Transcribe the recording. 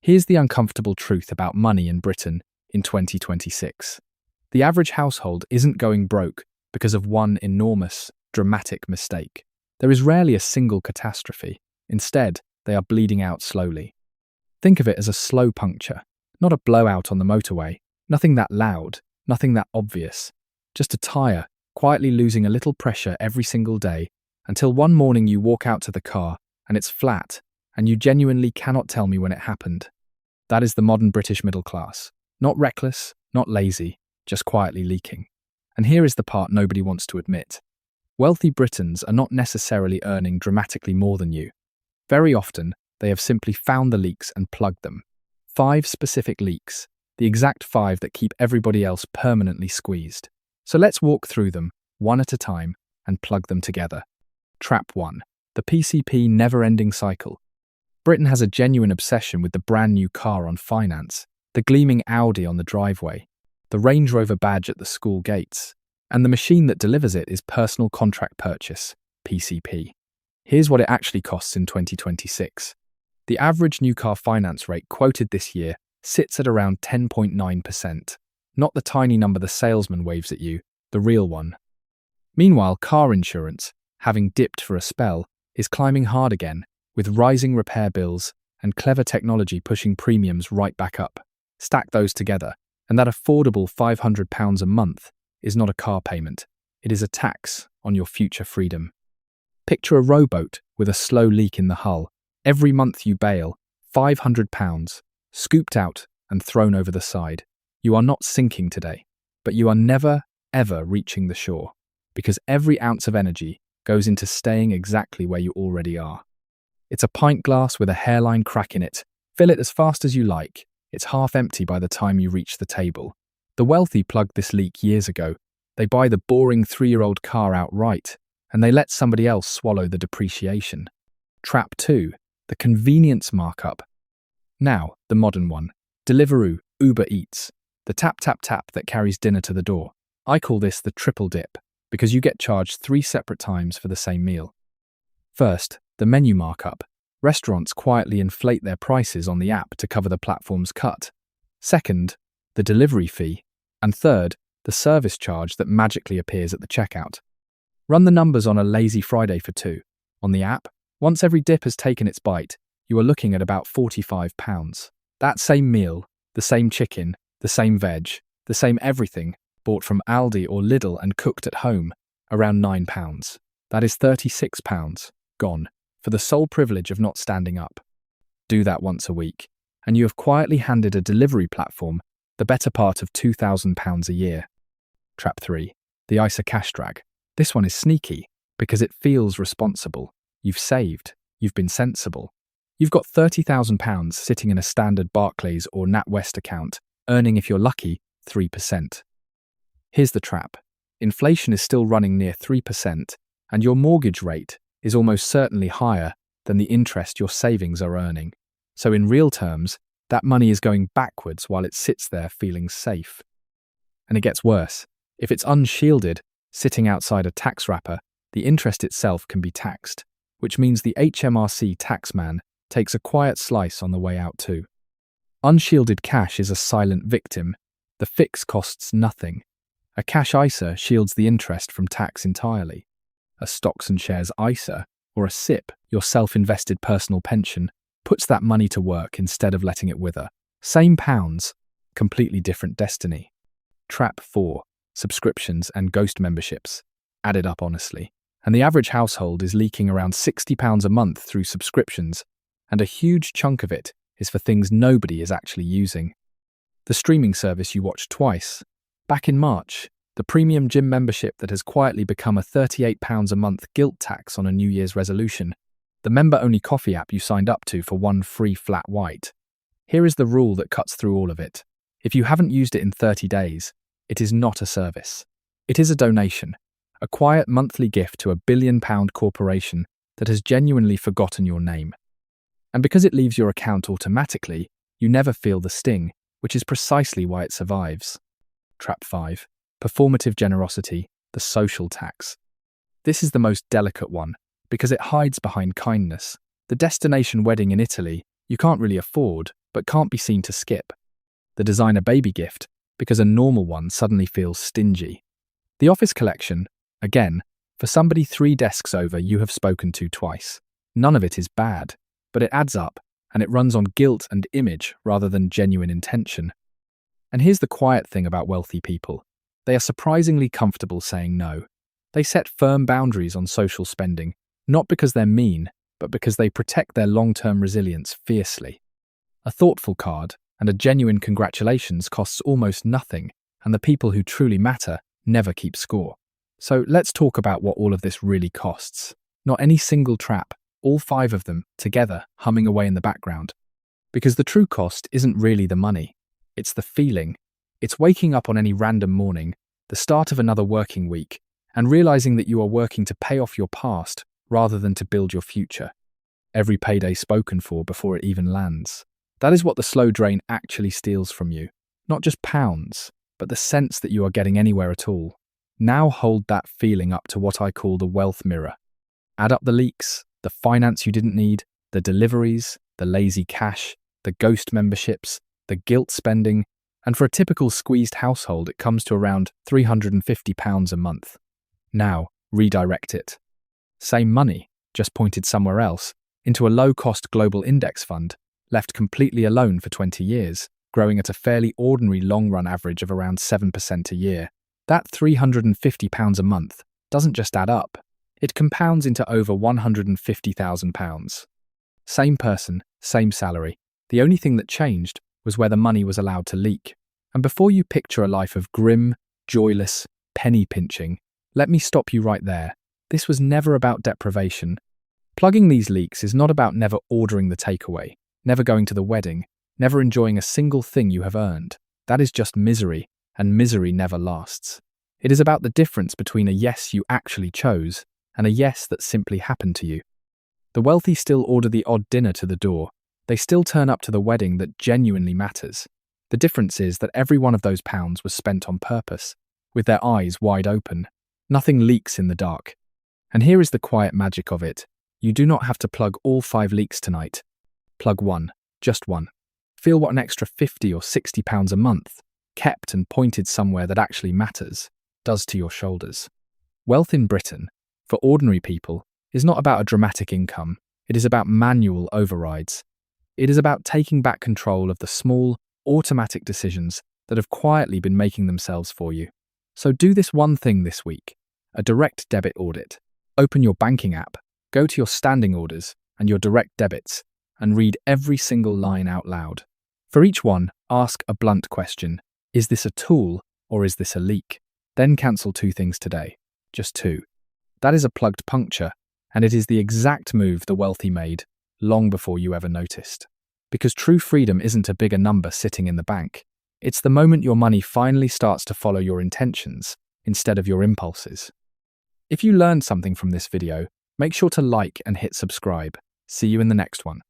Here's the uncomfortable truth about money in Britain in 2026. The average household isn't going broke because of one enormous, dramatic mistake. There is rarely a single catastrophe. Instead, they are bleeding out slowly. Think of it as a slow puncture, not a blowout on the motorway, nothing that loud, nothing that obvious, just a tyre quietly losing a little pressure every single day until one morning you walk out to the car and it's flat and you genuinely cannot tell me when it happened. That is the modern British middle class. Not reckless, not lazy, just quietly leaking. And here is the part nobody wants to admit. Wealthy Britons are not necessarily earning dramatically more than you. Very often, they have simply found the leaks and plugged them. 5 specific leaks, the exact 5 that keep everybody else permanently squeezed. So let's walk through them, one at a time, and plug them together. Trap 1. The PCP never-ending cycle. Britain has a genuine obsession with the brand new car on finance, the gleaming Audi on the driveway, the Range Rover badge at the school gates, and the machine that delivers it is personal contract purchase, PCP. Here's what it actually costs in 2026. The average new car finance rate quoted this year sits at around 10.9%. Not the tiny number the salesman waves at you, the real one. Meanwhile, car insurance, having dipped for a spell, is climbing hard again, with rising repair bills and clever technology pushing premiums right back up. Stack those together, and that affordable £500 a month is not a car payment. It is a tax on your future freedom. Picture a rowboat with a slow leak in the hull. Every month you bail, £500, scooped out and thrown over the side. You are not sinking today, but you are never, ever reaching the shore, because every ounce of energy goes into staying exactly where you already are. It's a pint glass with a hairline crack in it. Fill it as fast as you like. It's half empty by the time you reach the table. The wealthy plugged this leak years ago. They buy the boring 3-year-old car outright, and they let somebody else swallow the depreciation. Trap 2. The convenience markup. Now, the modern one. Deliveroo, Uber Eats. The tap-tap-tap that carries dinner to the door. I call this the triple dip, because you get charged 3 separate times for the same meal. First, the menu markup. Restaurants quietly inflate their prices on the app to cover the platform's cut. Second, the delivery fee. And third, the service charge that magically appears at the checkout. Run the numbers on a lazy Friday for 2. On the app, once every dip has taken its bite, you are looking at about £45. That same meal, the same chicken, the same veg, the same everything, bought from Aldi or Lidl and cooked at home, around £9. That is £36 gone, for the sole privilege of not standing up. Do that once a week, and you have quietly handed a delivery platform the better part of £2,000 a year. Trap 3. The ISA cash drag. This one is sneaky, because it feels responsible. You've saved. You've been sensible. You've got £30,000 sitting in a standard Barclays or NatWest account, earning, if you're lucky, 3%. Here's the trap. Inflation is still running near 3%, and your mortgage rate is almost certainly higher than the interest your savings are earning. So in real terms, that money is going backwards while it sits there feeling safe. And it gets worse. If it's unshielded, sitting outside a tax wrapper, the interest itself can be taxed, which means the HMRC taxman takes a quiet slice on the way out too. Unshielded cash is a silent victim. The fix costs nothing. A cash ISA shields the interest from tax entirely. A stocks and shares ISA, or a SIP, your self-invested personal pension, puts that money to work instead of letting it wither. Same pounds, completely different destiny. Trap 4. Subscriptions and ghost memberships. Added up honestly. And the average household is leaking around £60 a month through subscriptions, and a huge chunk of it is for things nobody is actually using. The streaming service you watch twice. Back in March, the premium gym membership that has quietly become a £38 a month guilt tax on a New Year's resolution. The member-only coffee app you signed up to for 1 free flat white. Here is the rule that cuts through all of it. If you haven't used it in 30 days, it is not a service. It is a donation, a quiet monthly gift to a £1 billion corporation that has genuinely forgotten your name. And because it leaves your account automatically, you never feel the sting, which is precisely why it survives. Trap 5. Performative generosity, the social tax. This is the most delicate one, because it hides behind kindness. The destination wedding in Italy you can't really afford, but can't be seen to skip. The designer baby gift, because a normal one suddenly feels stingy. The office collection, again, for somebody 3 desks over you have spoken to twice. None of it is bad, but it adds up, and it runs on guilt and image rather than genuine intention. And here's the quiet thing about wealthy people. They are surprisingly comfortable saying no. They set firm boundaries on social spending, not because they're mean, but because they protect their long-term resilience fiercely. A thoughtful card and a genuine congratulations costs almost nothing, and the people who truly matter never keep score. So let's talk about what all of this really costs. Not any single trap, all 5 of them, together, humming away in the background. Because the true cost isn't really the money. It's the feeling. It's waking up on any random morning, the start of another working week, and realizing that you are working to pay off your past rather than to build your future. Every payday spoken for before it even lands. That is what the slow drain actually steals from you. Not just pounds, but the sense that you are getting anywhere at all. Now hold that feeling up to what I call the wealth mirror. Add up the leaks, the finance you didn't need, the deliveries, the lazy cash, the ghost memberships, the guilt spending, and for a typical squeezed household it comes to around £350 a month. Now, redirect it. Same money, just pointed somewhere else, into a low-cost global index fund, left completely alone for 20 years, growing at a fairly ordinary long-run average of around 7% a year. That £350 a month doesn't just add up, it compounds into over £150,000. Same person, same salary. The only thing that changed was where the money was allowed to leak. And before you picture a life of grim, joyless, penny-pinching, let me stop you right there. This was never about deprivation. Plugging these leaks is not about never ordering the takeaway, never going to the wedding, never enjoying a single thing you have earned. That is just misery, and misery never lasts. It is about the difference between a yes you actually chose and a yes that simply happened to you. The wealthy still order the odd dinner to the door. They still turn up to the wedding that genuinely matters. The difference is that every one of those pounds was spent on purpose, with their eyes wide open. Nothing leaks in the dark. And here is the quiet magic of it. You do not have to plug all 5 leaks tonight. Plug one, just one. Feel what an extra £50 or £60 a month, kept and pointed somewhere that actually matters, does to your shoulders. Wealth in Britain, for ordinary people, is not about a dramatic income. It is about manual overrides. It is about taking back control of the small, automatic decisions that have quietly been making themselves for you. So do this one thing this week, a direct debit audit. Open your banking app, go to your standing orders and your direct debits, and read every single line out loud. For each one, ask a blunt question. Is this a tool or is this a leak? Then cancel 2 things today. Just 2. That is a plugged puncture, and it is the exact move the wealthy made long before you ever noticed. Because true freedom isn't a bigger number sitting in the bank. It's the moment your money finally starts to follow your intentions instead of your impulses. If you learned something from this video, make sure to like and hit subscribe. See you in the next one.